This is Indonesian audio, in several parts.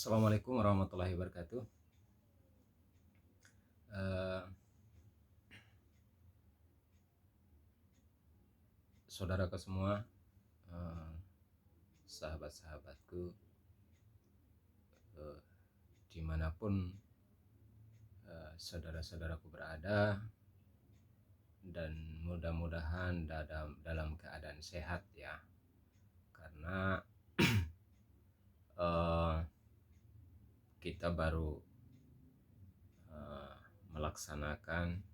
Assalamualaikum warahmatullahi wabarakatuh. Eh, Saudaraku semua, eh, sahabat-sahabatku, eh, dimanapun saudara-saudaraku berada, dan mudah-mudahan dalam keadaan sehat ya, karena eh, kita baru eh, melaksanakan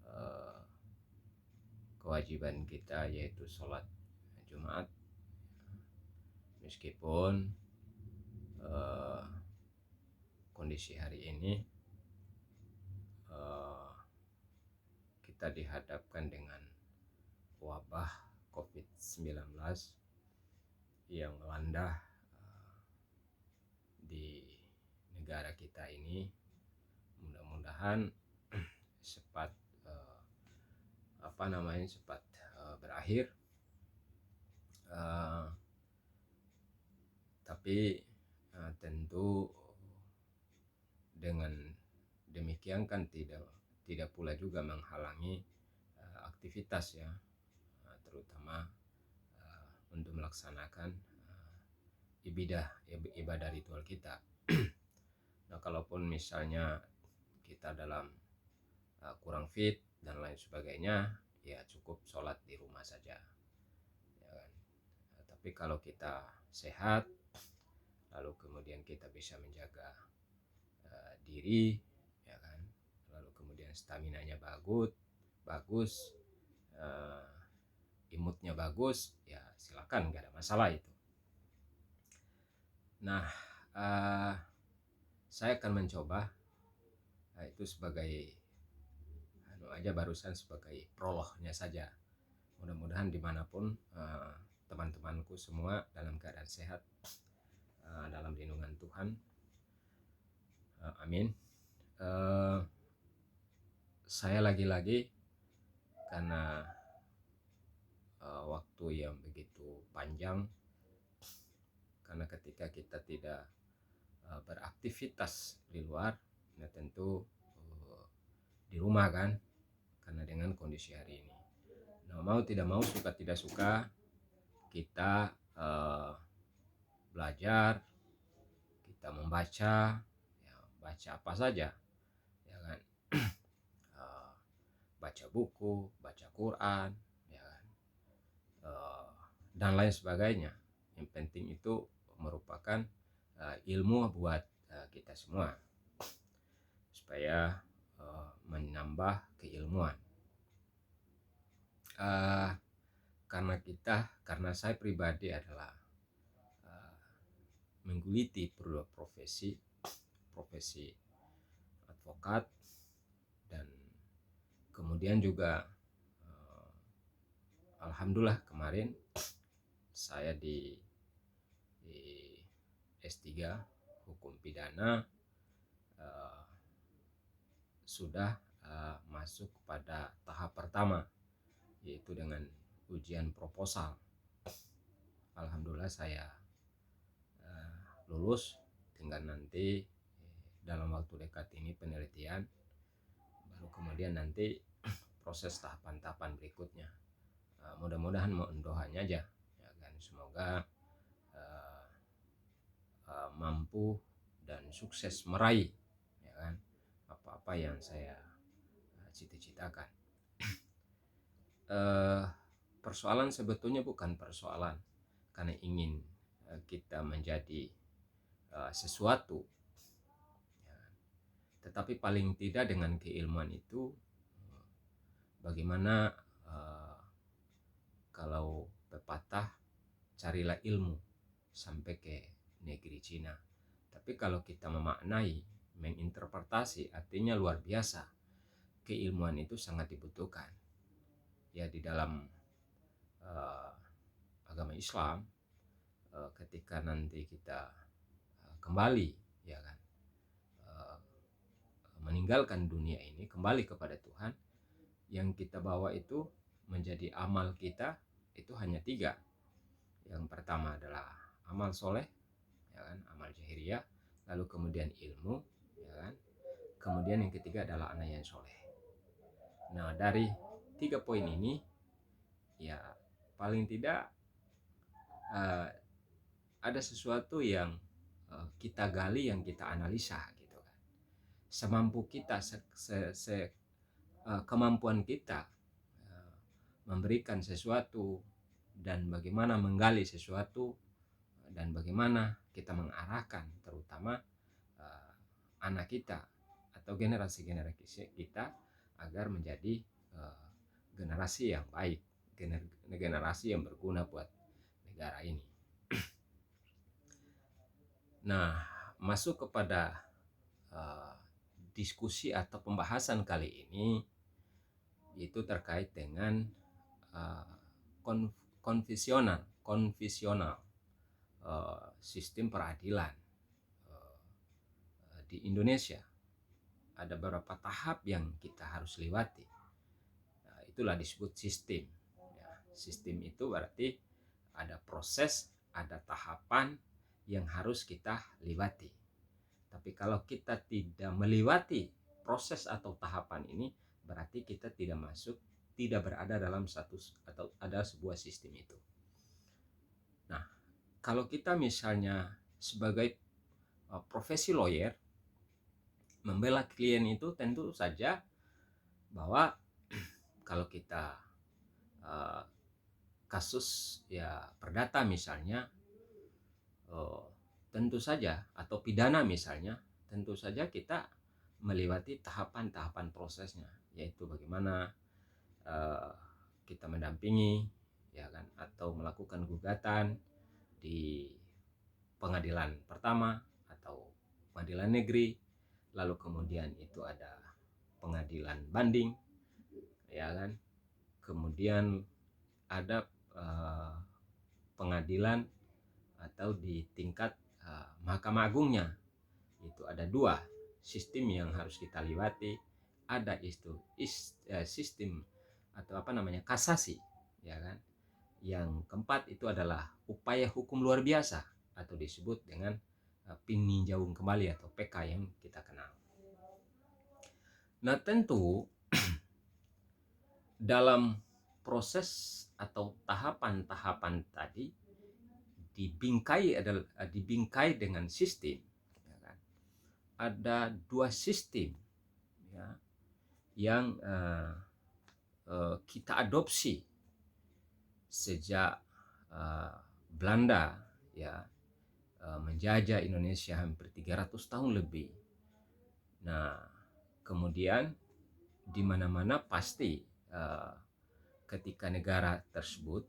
eh, kewajiban kita, yaitu sholat Jumat. Meskipun eh, kondisi hari ini eh, kita dihadapkan dengan wabah COVID-19 yang melanda di negara kita ini. Mudah-mudahan cepat berakhir. Tapi tentu dengan demikian kan tidak pula juga menghalangi aktivitas ya, terutama untuk melaksanakan ibadah ritual kita. Nah, kalaupun misalnya kita dalam kurang fit dan lain sebagainya, ya cukup sholat di rumah saja, ya kan? Tapi kalau kita sehat, lalu kemudian kita bisa menjaga diri, ya kan? Lalu kemudian staminanya bagus, imutnya bagus, ya silakan, nggak ada masalah itu. Nah, saya akan mencoba itu sebagai barusan sebagai prolognya saja. Mudah-mudahan dimanapun teman-temanku semua dalam keadaan sehat, dalam lindungan Tuhan. Amin. Saya lagi-lagi karena waktu yang begitu panjang, karena ketika kita tidak beraktivitas di luar, nah tentu di rumah kan, karena dengan kondisi hari ini. Nah, mau tidak mau, suka tidak suka, kita belajar, kita membaca, ya, baca apa saja, ya kan? Baca buku, baca Quran, ya kan? Dan lain sebagainya. Yang penting itu merupakan ilmu buat kita semua, supaya menambah keilmuan. Karena saya pribadi adalah menggeluti profesi advokat, dan kemudian juga alhamdulillah kemarin saya di S3 hukum pidana sudah masuk pada tahap pertama, yaitu dengan ujian proposal. Alhamdulillah saya lulus, tinggal nanti dalam waktu dekat ini penelitian, baru kemudian nanti proses tahapan-tahapan berikutnya. Mudah-mudahan mohon doanya aja, ya kan, semoga mampu dan sukses meraih, ya kan, apa-apa yang saya cita-citakan. Persoalan sebetulnya bukan persoalan karena ingin kita menjadi sesuatu, ya, tetapi paling tidak dengan keilmuan itu, bagaimana kalau pepatah, carilah ilmu sampai ke negeri Cina. Tapi kalau kita memaknai, menginterpretasi, artinya luar biasa. Keilmuan itu sangat dibutuhkan. Ya, di dalam agama Islam, ketika nanti kita kembali, ya kan, meninggalkan dunia ini, kembali kepada Tuhan, yang kita bawa itu menjadi amal kita itu hanya 3. Yang pertama adalah amal soleh, ya kan, amal jahiliyah, lalu kemudian ilmu, ya kan, kemudian yang ketiga adalah anak yang soleh. Nah, dari 3 poin ini ya paling tidak ada sesuatu yang kita gali, yang kita analisa gitu kan, semampu kita, kemampuan kita memberikan sesuatu, dan bagaimana menggali sesuatu, dan bagaimana kita mengarahkan terutama anak kita atau generasi-generasi kita agar menjadi generasi yang baik, generasi yang berguna buat negara ini. Nah, masuk kepada diskusi atau pembahasan kali ini, itu terkait dengan konvensional sistem peradilan di Indonesia. Ada beberapa tahap yang kita harus lewati. Nah, itulah disebut sistem. Ya, sistem itu berarti ada proses, ada tahapan yang harus kita lewati. Tapi kalau kita tidak melewati proses atau tahapan ini, berarti kita tidak berada dalam satu atau ada sebuah sistem itu. Nah, kalau kita misalnya sebagai profesi lawyer membela klien, itu tentu saja bahwa kalau kita kasus ya perdata misalnya, tentu saja, atau pidana misalnya, tentu saja kita melewati tahapan-tahapan prosesnya, yaitu bagaimana kita mendampingi, ya kan, atau melakukan gugatan di pengadilan pertama atau pengadilan negeri, lalu kemudian itu ada pengadilan banding, ya kan, kemudian ada pengadilan atau di tingkat Mahkamah Agungnya. Itu ada 2 sistem yang harus kita lewati. Ada itu sistem atau kasasi, ya kan. Yang keempat itu adalah upaya hukum luar biasa atau disebut dengan peninjauan kembali atau PK yang kita kenal. Nah, tentu dalam proses atau tahapan-tahapan tadi dibingkai dengan sistem, ya kan? Ada 2 sistem, ya, yang kita adopsi sejak Belanda, ya, menjajah Indonesia hampir 300 tahun lebih. Nah, kemudian di mana-mana pasti ketika negara tersebut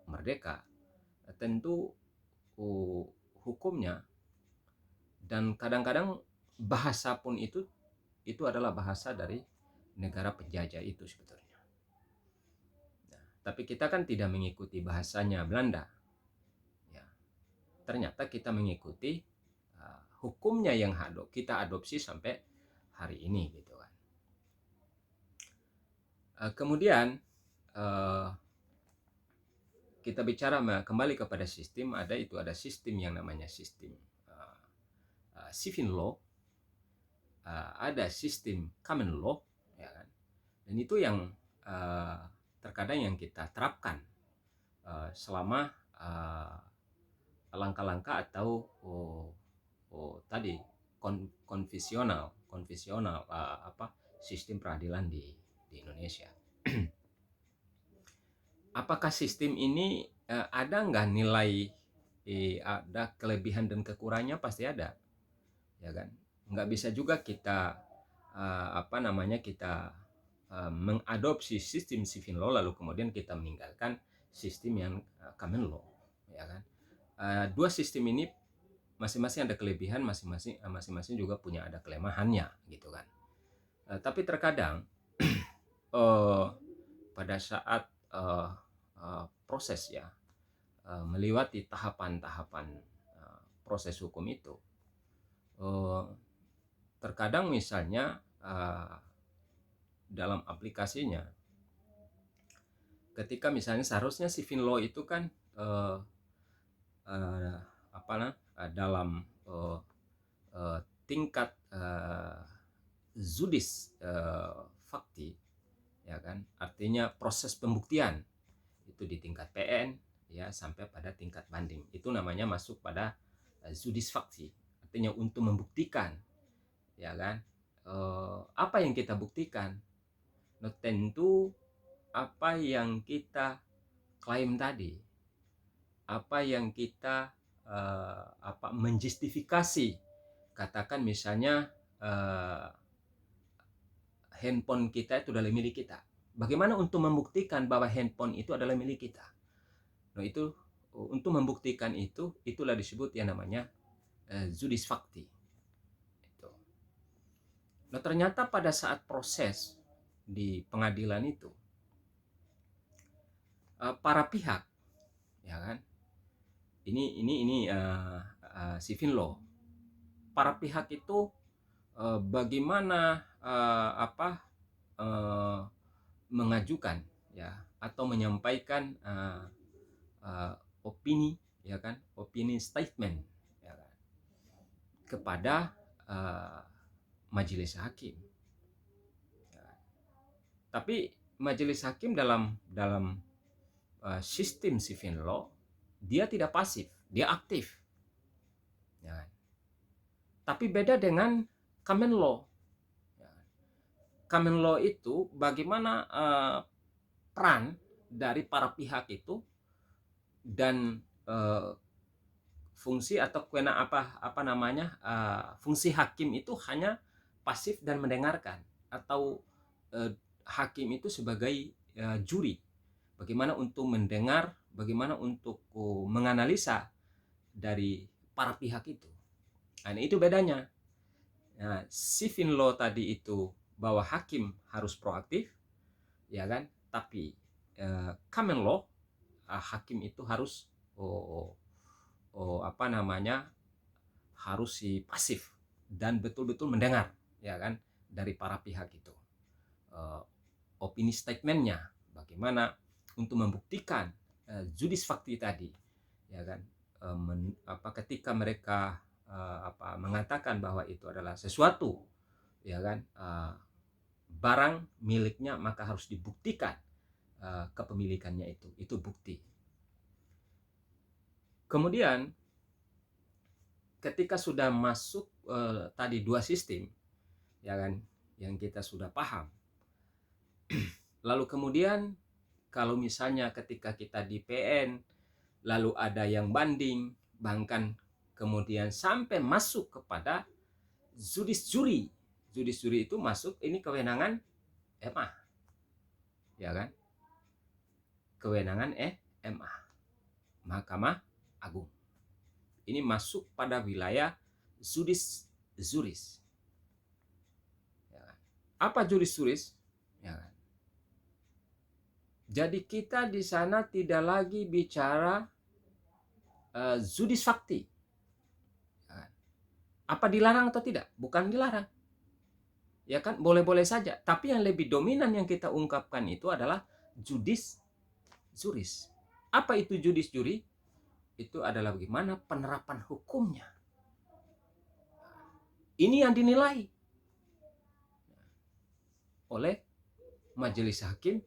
merdeka, tentu hukumnya dan kadang-kadang bahasa pun itu adalah bahasa dari negara penjajah itu sebetulnya. Nah, tapi kita kan tidak mengikuti bahasanya Belanda, ya. Ternyata kita mengikuti hukumnya yang kita adopsi sampai hari ini gitu kan. Kemudian kita bicara kembali kepada sistem, ada sistem yang namanya sistem civil law, ada sistem common law, ya kan. Dan itu yang terkadang yang kita terapkan selama langkah-langkah atau tadi konvensional sistem peradilan di Indonesia. Apakah sistem ini ada nggak nilai, ada kelebihan dan kekurangannya? Pasti ada, ya kan. Nggak bisa juga kita kita mengadopsi sistem civil law lalu kemudian kita meninggalkan sistem yang common law, ya kan. 2 sistem ini masing-masing ada kelebihan, masing-masing juga punya ada kelemahannya gitu kan. Tapi terkadang pada saat proses, ya, melewati tahapan-tahapan proses hukum itu, terkadang misalnya dalam aplikasinya, ketika misalnya seharusnya civil law itu kan uh, dalam tingkat judis fakti, ya kan, artinya proses pembuktian itu di tingkat PN ya sampai pada tingkat banding, itu namanya masuk pada judis fakti, artinya untuk membuktikan, ya kan, apa yang kita buktikan. Nah, tentu apa yang kita klaim tadi, apa yang kita menjustifikasi, katakan misalnya handphone kita itu adalah milik kita. Bagaimana untuk membuktikan bahwa handphone itu adalah milik kita? Nah, itu untuk membuktikan itulah disebut yang namanya judis fakti. Itu. Nah, ternyata pada saat proses di pengadilan itu, para pihak, ya kan, ini civil law, para pihak itu bagaimana mengajukan ya atau menyampaikan opini, ya kan, opini statement, ya kan, kepada majelis hakim. Ya. Tapi majelis hakim dalam sistem civil law dia tidak pasif, dia aktif. Ya. Tapi beda dengan common law. Ya. Common law itu bagaimana peran dari para pihak itu dan fungsi atau fungsi hakim itu hanya pasif dan mendengarkan, atau hakim itu sebagai juri, bagaimana untuk mendengar, bagaimana untuk menganalisa dari para pihak itu. Nah, itu bedanya. Nah, civil law tadi itu bahwa hakim harus proaktif, ya kan, tapi common law hakim itu harus harus si pasif dan betul-betul mendengar, ya kan, dari para pihak itu, opini statementnya, bagaimana untuk membuktikan judis fakti tadi, ya kan, ketika mereka mengatakan bahwa itu adalah sesuatu, ya kan, barang miliknya, maka harus dibuktikan kepemilikannya itu bukti. Kemudian ketika sudah masuk tadi dua sistem, ya kan, yang kita sudah paham, lalu kemudian kalau misalnya ketika kita di PN lalu ada yang banding, bahkan kemudian sampai masuk kepada judis juri. Judis juri itu masuk, ini kewenangan MA, ya kan, kewenangan MA, Mahkamah Agung. Ini masuk pada wilayah judis juris. Ya kan? Apa judis juris? Ya kan? Jadi kita di sana tidak lagi bicara judis fakti. Ya kan? Apa dilarang atau tidak? Bukan dilarang. Ya kan, boleh-boleh saja. Tapi yang lebih dominan yang kita ungkapkan itu adalah judis juris. Apa itu judis juri? Itu adalah bagaimana penerapan hukumnya. Ini yang dinilai oleh majelis hakim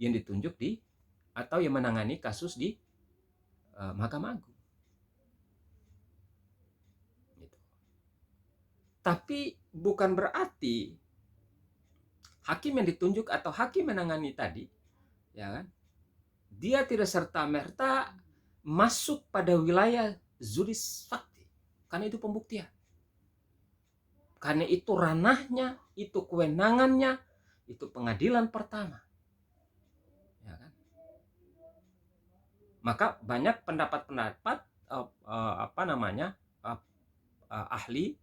yang ditunjuk di atau yang menangani kasus di Mahkamah Agung. Gitu. Tapi bukan berarti hakim yang ditunjuk atau hakim menangani tadi, ya kan, dia tidak serta-merta masuk pada wilayah judis fakti, karena itu pembuktian, karena itu ranahnya, itu kewenangannya, itu pengadilan pertama, ya kan. Maka banyak pendapat-pendapat ahli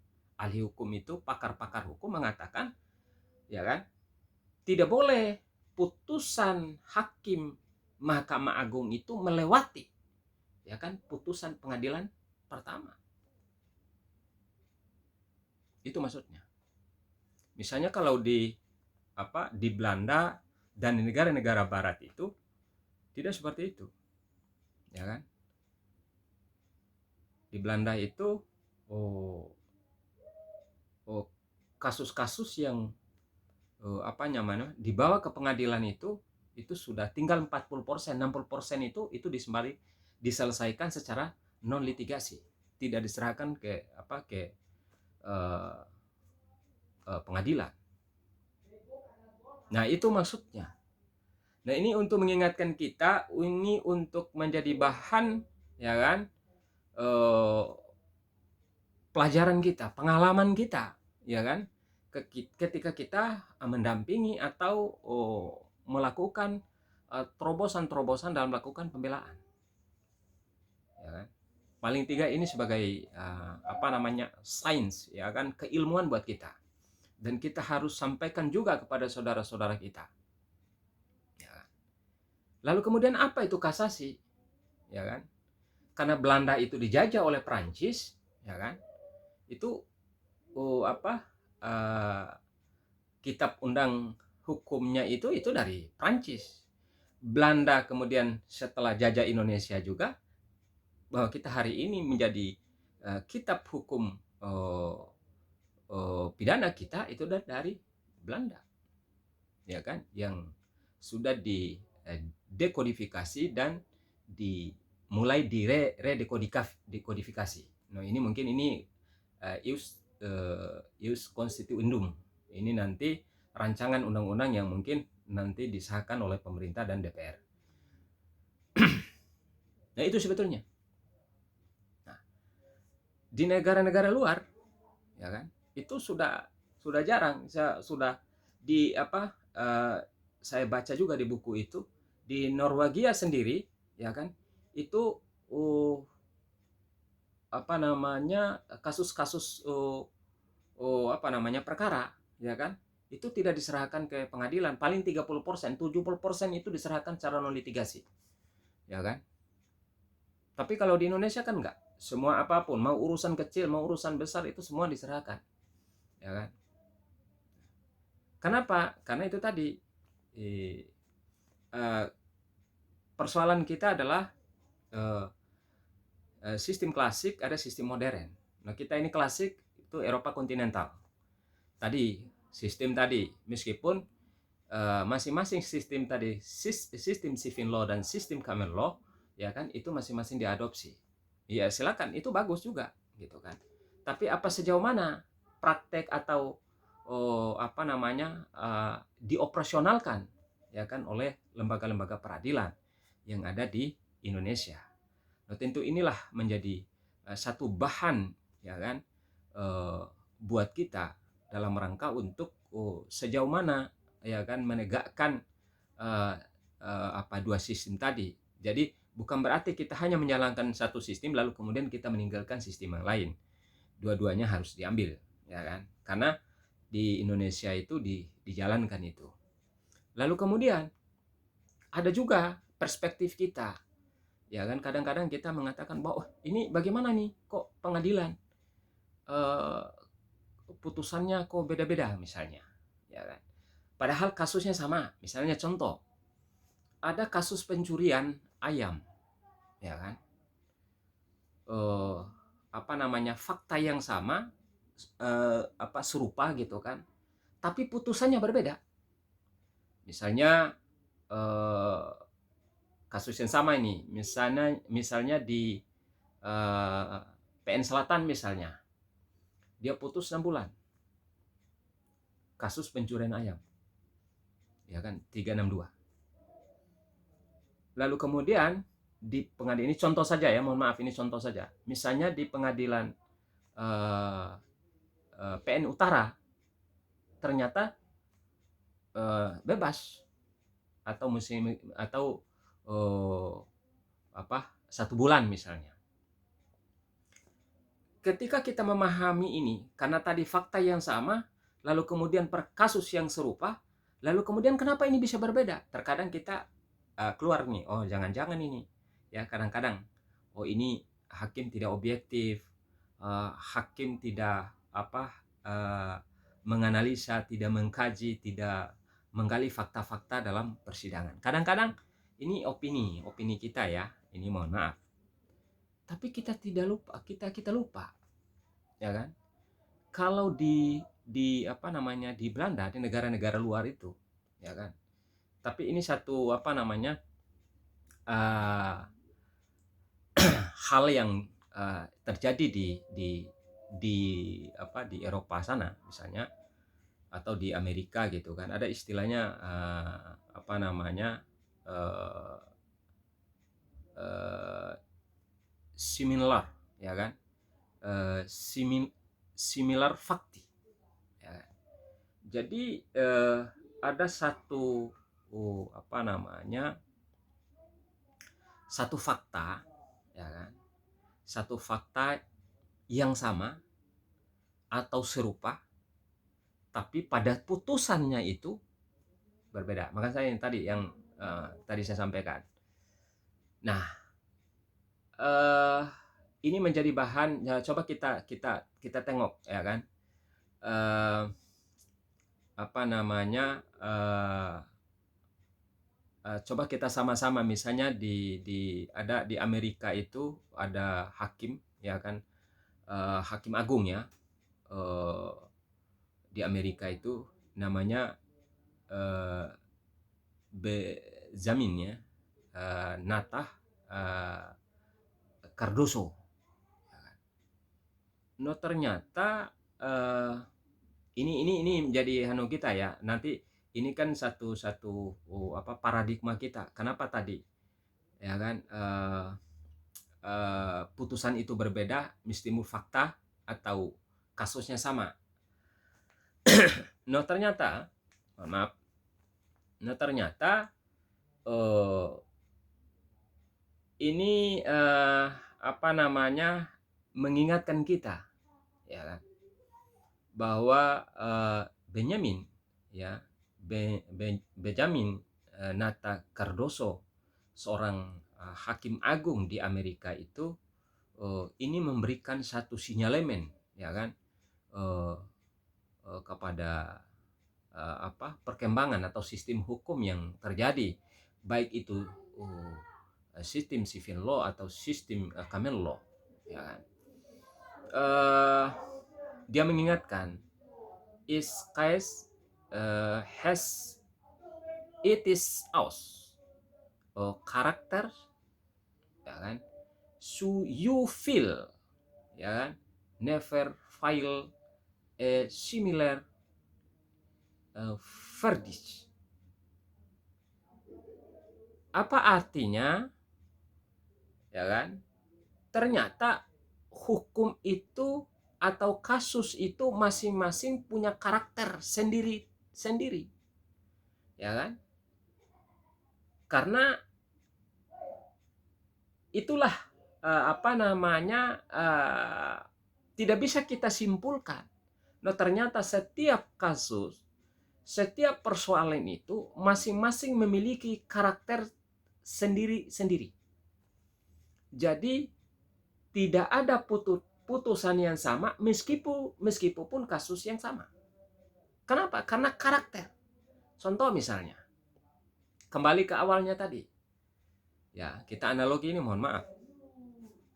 hukum itu, pakar-pakar hukum mengatakan, ya kan, tidak boleh putusan hakim Mahkamah Agung itu melewati, ya kan, putusan pengadilan pertama. Itu maksudnya. Misalnya kalau di Belanda dan di negara-negara barat itu tidak seperti itu, ya kan. Di Belanda itu oh, oh, kasus-kasus yang apa namanya dibawa ke pengadilan itu sudah tinggal 40%, 60% itu diselesaikan secara non litigasi, tidak diserahkan ke eh, pengadilan. Nah, itu maksudnya. Nah, ini untuk mengingatkan kita, ini untuk menjadi bahan, ya kan, eh, pelajaran kita, pengalaman kita, ya kan, ketika kita mendampingi atau melakukan terobosan-terobosan dalam melakukan pembelaan, ya kan. Paling tiga ini sebagai apa namanya sains, ya kan, keilmuan buat kita, dan kita harus sampaikan juga kepada saudara-saudara kita. Ya. Lalu kemudian apa itu kasasi, ya kan? Karena Belanda itu dijajah oleh Prancis, ya kan? Itu kitab undang hukumnya itu dari Prancis. Belanda kemudian setelah jajah Indonesia juga, bahwa kita hari ini menjadi kitab hukum pidana kita itu dari Belanda, ya kan, yang sudah dekodifikasi dan mulai redekodifikasi. Nah, ini mungkin ini ius constituendum. Ini nanti rancangan undang-undang yang mungkin nanti disahkan oleh pemerintah dan DPR. Nah, itu sebetulnya. Nah, di negara-negara luar, ya kan, itu sudah jarang. Sudah di saya baca juga di buku itu, di Norwegia sendiri, ya kan, itu kasus-kasus perkara, ya kan, itu tidak diserahkan ke pengadilan, paling 30%, 70% itu diserahkan secara non litigasi, ya kan. Tapi kalau di Indonesia kan enggak, semua apapun, mau urusan kecil mau urusan besar itu semua diserahkan, ya kan. Kenapa? Karena itu tadi persoalan kita adalah sistem klasik, ada sistem modern. Nah, kita ini klasik itu Eropa kontinental. Tadi sistem tadi, meskipun masing-masing sistem tadi, sistem civil law dan sistem common law, ya kan, itu masing-masing diadopsi. Ya silakan, itu bagus juga, gitu kan. Tapi apa sejauh mana praktek atau dioperasionalkan, ya kan, oleh lembaga-lembaga peradilan yang ada di Indonesia. Nah, tentu inilah menjadi satu bahan, ya kan, buat kita dalam rangka untuk sejauh mana, ya kan, menegakkan dua sistem tadi. Jadi bukan berarti kita hanya menjalankan satu sistem lalu kemudian kita meninggalkan sistem yang lain. Dua-duanya harus diambil, ya kan? Karena di Indonesia itu dijalankan itu. Lalu kemudian ada juga perspektif kita, ya kan, kadang-kadang kita mengatakan bahwa ini bagaimana nih, kok pengadilan putusannya kok beda-beda misalnya, ya kan. Padahal kasusnya sama. Misalnya contoh, ada kasus pencurian ayam, ya kan. Fakta yang sama, serupa gitu kan, tapi putusannya berbeda. Misalnya kasus yang sama ini, misalnya di PN Selatan misalnya, dia putus 6 bulan kasus pencurian ayam, ya kan, 362. Lalu kemudian di pengadilan ini contoh saja ya, mohon maaf ini contoh saja, misalnya di pengadilan PN Utara ternyata bebas atau 1 bulan misalnya. Ketika kita memahami ini, karena tadi fakta yang sama, lalu kemudian per kasus yang serupa, lalu kemudian kenapa ini bisa berbeda? Terkadang kita keluar nih, oh jangan-jangan ini, ya kadang-kadang, oh ini hakim tidak objektif, hakim tidak menganalisa, tidak mengkaji, tidak menggali fakta-fakta dalam persidangan. Kadang-kadang ini opini kita ya, ini mohon maaf. Tapi kita tidak lupa, kita lupa, ya kan? Kalau di apa namanya, di Belanda, di negara-negara luar itu, ya kan? Tapi ini satu apa namanya, uh, hal yang terjadi di apa, di Eropa sana misalnya, atau di Amerika gitu kan, ada istilahnya apa namanya, uh, uh, similar, ya kan, similar fakti, ya kan? Jadi ada satu apa namanya, satu fakta, ya kan, satu fakta yang sama atau serupa, tapi pada putusannya itu berbeda. Maka saya yang tadi saya sampaikan. Nah, ini menjadi bahan, ya, coba kita tengok, ya kan, apa namanya, coba kita sama-sama misalnya ada di Amerika itu ada hakim, ya kan, hakim agung ya, di Amerika itu namanya Benjamin ya, Natah Cardoso. No, ternyata ini menjadi kita ya. Nanti ini kan satu apa, paradigma kita. Kenapa tadi, ya kan, putusan itu berbeda, mesti fakta atau kasusnya sama. No, ternyata, maaf, no, ternyata ini apa namanya, mengingatkan kita, ya kan, bahwa Benjamin ya, Benjamin Natah Cardoso, seorang hakim agung di Amerika itu, ini memberikan satu sinyalemen, ya kan, kepada apa, perkembangan atau sistem hukum yang terjadi, baik itu sistem civil law atau sistem common law, ya kan. Dia mengingatkan, is case has it is us karakter, ya kan, so you feel, ya kan, never file a similar verdict. Apa artinya, ya kan, ternyata hukum itu atau kasus itu masing-masing punya karakter sendiri, ya kan, karena itulah apa namanya, tidak bisa kita simpulkan. Nah, ternyata setiap kasus, setiap persoalan itu masing-masing memiliki karakter sendiri-sendiri. Jadi tidak ada putusan yang sama meskipun kasus yang sama. Kenapa? Karena karakter. Contoh misalnya, kembali ke awalnya tadi. Ya, kita analogi ini, mohon maaf.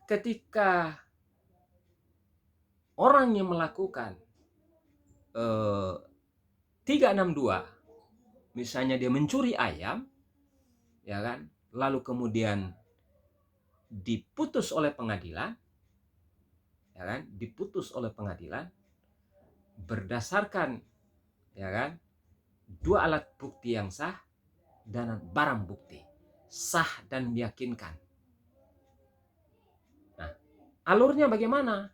Ketika orang yang melakukan 362, misalnya dia mencuri ayam, ya kan, lalu kemudian diputus oleh pengadilan, ya kan, diputus oleh pengadilan berdasarkan, ya kan, dua alat bukti yang sah dan barang bukti sah dan meyakinkan. Nah, alurnya bagaimana?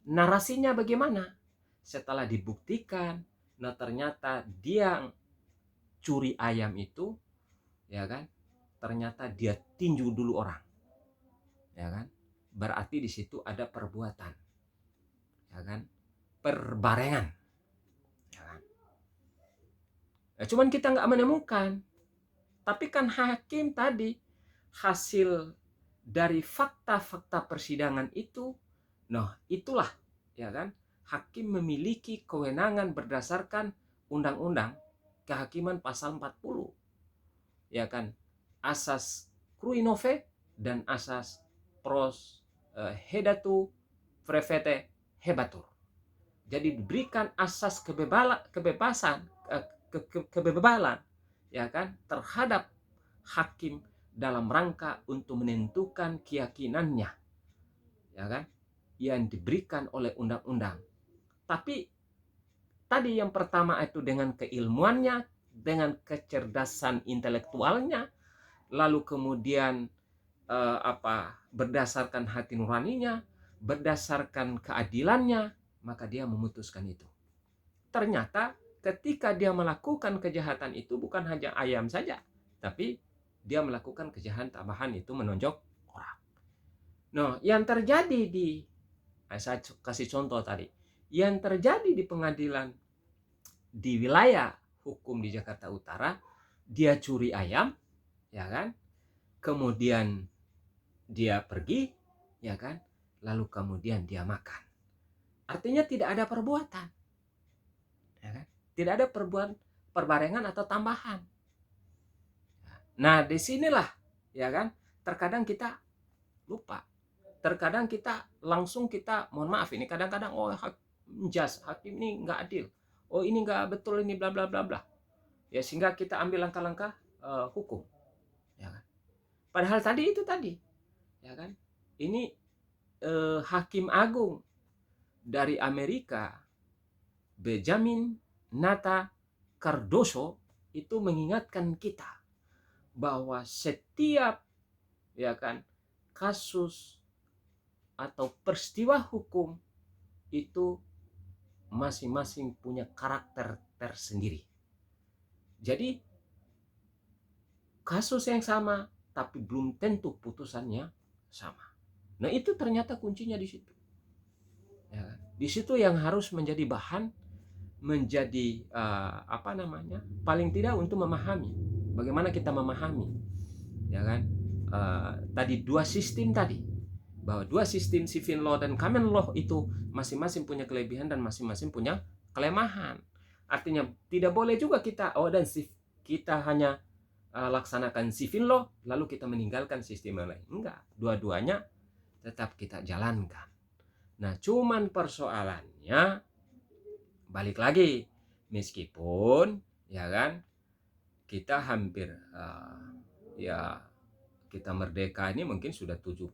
Narasinya bagaimana? Setelah dibuktikan, nah ternyata dia curi ayam itu, ya kan, ternyata dia tinju dulu orang, ya kan, berarti di situ ada perbuatan, ya kan, perbarengan, ya kan. Nah, cuman kita nggak menemukan, tapi kan hakim tadi hasil dari fakta-fakta persidangan itu, nah itulah, ya kan, hakim memiliki kewenangan berdasarkan undang-undang kehakiman pasal 40, ya kan, asas cruinove dan asas pros hedatu prevete hebatur. Jadi diberikan asas kebebasan, kebebalan, ya kan, terhadap hakim dalam rangka untuk menentukan keyakinannya, ya kan, yang diberikan oleh undang-undang. Tapi tadi yang pertama itu dengan keilmuannya, dengan kecerdasan intelektualnya, lalu kemudian berdasarkan hati nuraninya, berdasarkan keadilannya, maka dia memutuskan itu. Ternyata ketika dia melakukan kejahatan itu bukan hanya ayam saja, tapi dia melakukan kejahatan tambahan itu menonjok orang. Nah, yang terjadi saya kasih contoh tadi, yang terjadi di pengadilan di wilayah hukum di Jakarta Utara, dia curi ayam, ya kan? Kemudian dia pergi, ya kan? Lalu kemudian dia makan. Artinya tidak ada perbuatan, ya kan? Tidak ada perbarengan atau tambahan. Nah, disinilah, ya kan? Terkadang kita lupa. Terkadang kita langsung mohon maaf ini kadang-kadang hakim ini nggak adil. Oh ini nggak betul ini bla bla bla bla. Ya sehingga kita ambil langkah-langkah hukum, ya kan? Padahal tadi, ya kan? Ini hakim agung dari Amerika, Benjamin Nata Cardoso, itu mengingatkan kita bahwa setiap, ya kan, kasus atau peristiwa hukum itu masing-masing punya karakter tersendiri. Jadi kasus yang sama tapi belum tentu putusannya sama. Nah, itu ternyata kuncinya di situ. Ya, di situ yang harus menjadi bahan, menjadi paling tidak untuk memahami bagaimana kita memahami, ya kan, tadi dua sistem tadi, bahwa dua sistem civil law dan common law itu masing-masing punya kelebihan dan masing-masing punya kelemahan. Artinya tidak boleh juga kita kita hanya laksanakan civil law lalu kita meninggalkan sistem yang lain. Enggak, dua-duanya tetap kita jalankan. Nah, cuman persoalannya balik lagi, meskipun, ya kan, kita hampir ya kita merdeka ini mungkin sudah 70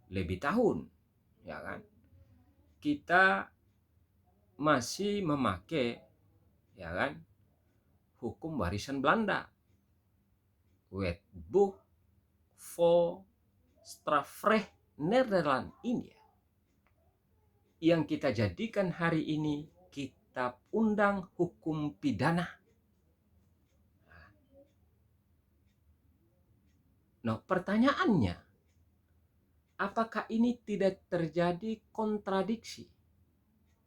lebih tahun, ya kan, kita masih memakai, ya kan, hukum warisan Belanda, Wetboek voor strafrecht Nederland India, yang kita jadikan hari ini kitab undang hukum pidana. Nah, pertanyaannya, apakah ini tidak terjadi kontradiksi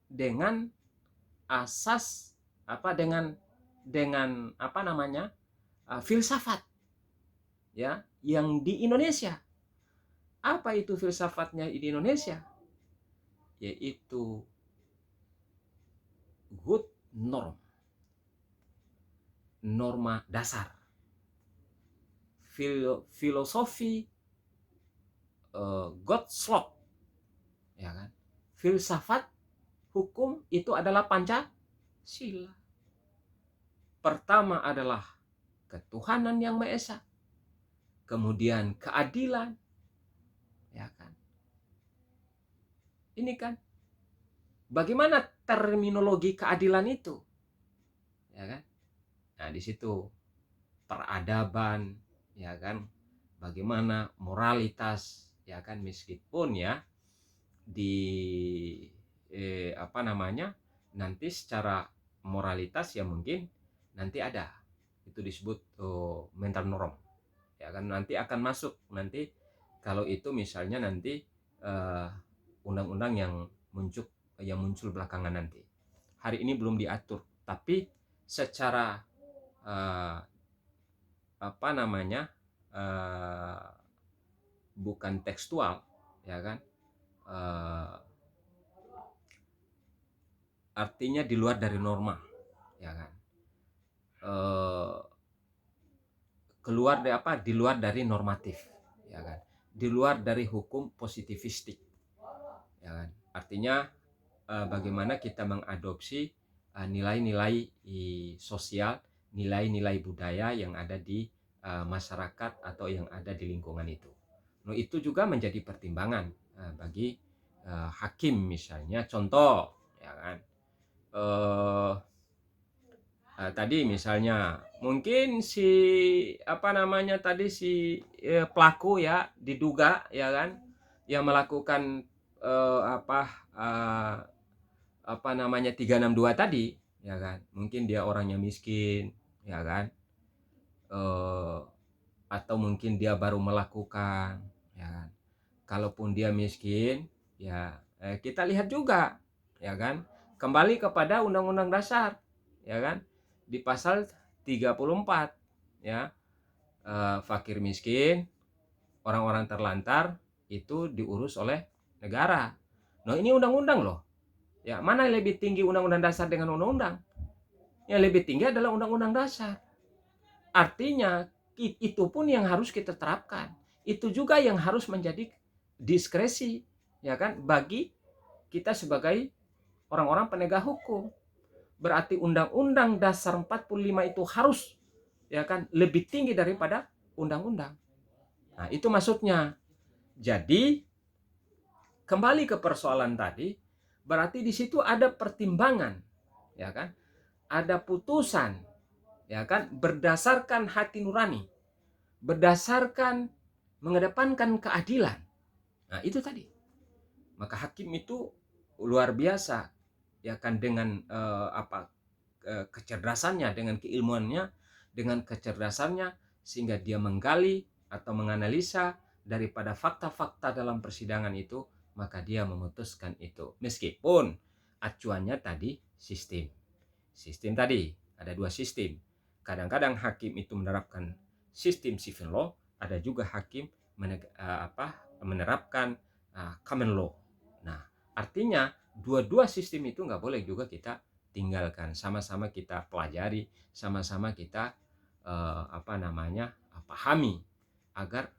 dengan asas dengan filsafat, ya, yang di Indonesia? Apa itu filsafatnya di Indonesia? Yaitu good norm, norma dasar, filosofi God's law, ya kan? Filsafat hukum itu adalah Pancasila. Pertama adalah ketuhanan yang Maha Esa, kemudian keadilan, ya kan? Ini kan bagaimana terminologi keadilan itu, ya kan? Nah, di situ peradaban, ya kan? Bagaimana moralitas, ya kan, meskipun ya di nanti secara moralitas ya mungkin nanti ada itu disebut mental norm, ya kan, nanti akan masuk nanti kalau itu misalnya nanti undang-undang yang muncul belakangan nanti. Hari ini belum diatur, tapi secara bukan tekstual, ya kan, artinya di luar dari norma, ya kan, di luar dari normatif, ya kan, di luar dari hukum positivistik, ya kan? Artinya bagaimana kita mengadopsi nilai-nilai sosial, nilai-nilai budaya yang ada di masyarakat atau yang ada di lingkungan itu. Nah, itu juga menjadi pertimbangan bagi hakim misalnya. Contoh, ya kan? Tadi misalnya mungkin si pelaku ya diduga ya kan yang melakukan apa uh, 362 tadi ya kan, mungkin dia orangnya miskin ya kan, eh, atau mungkin dia baru melakukan ya kan. Kalaupun dia miskin ya kita lihat juga ya kan, kembali kepada Undang-Undang Dasar ya kan, di pasal 34 ya, fakir miskin, orang-orang terlantar itu diurus oleh negara. Nah, ini undang-undang loh. Ya, mana yang lebih tinggi Undang-Undang Dasar dengan undang-undang? Yang lebih tinggi adalah Undang-Undang Dasar. Artinya itu pun yang harus kita terapkan. Itu juga yang harus menjadi diskresi ya kan bagi kita sebagai orang-orang penegak hukum. Berarti Undang-Undang Dasar 45 itu harus ya kan lebih tinggi daripada undang-undang. Nah, itu maksudnya. Jadi kembali ke persoalan tadi, berarti di situ ada pertimbangan, ya kan? Ada putusan, ya kan? Berdasarkan hati nurani, berdasarkan mengedepankan keadilan. Nah, itu tadi. Maka hakim itu luar biasa, ya kan, dengan kecerdasannya, dengan keilmuannya, dengan kecerdasannya, sehingga dia menggali atau menganalisa daripada fakta-fakta dalam persidangan itu, maka dia memutuskan itu. Meskipun acuannya tadi sistem tadi ada dua sistem. Kadang-kadang hakim itu menerapkan sistem civil law, ada juga hakim menerapkan common law. Nah, artinya dua-dua sistem itu nggak boleh juga kita tinggalkan, sama-sama kita pelajari, sama-sama kita pahami agar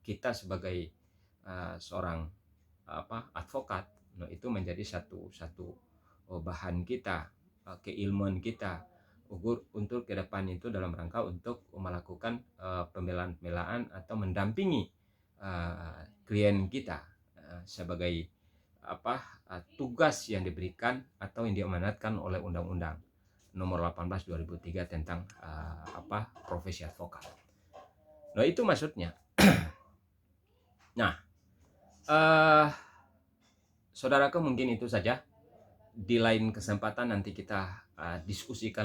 kita sebagai seorang advokat, nah, itu menjadi satu bahan kita, keilmuan kita untuk ke depan itu dalam rangka untuk melakukan pembelaan atau mendampingi klien kita sebagai tugas yang diberikan atau yang diamanatkan oleh Undang-Undang Nomor 18 2003 tentang profesi advokat. Nah, itu maksudnya. Nah, saudaraku, mungkin itu saja. Di lain kesempatan nanti kita diskusikan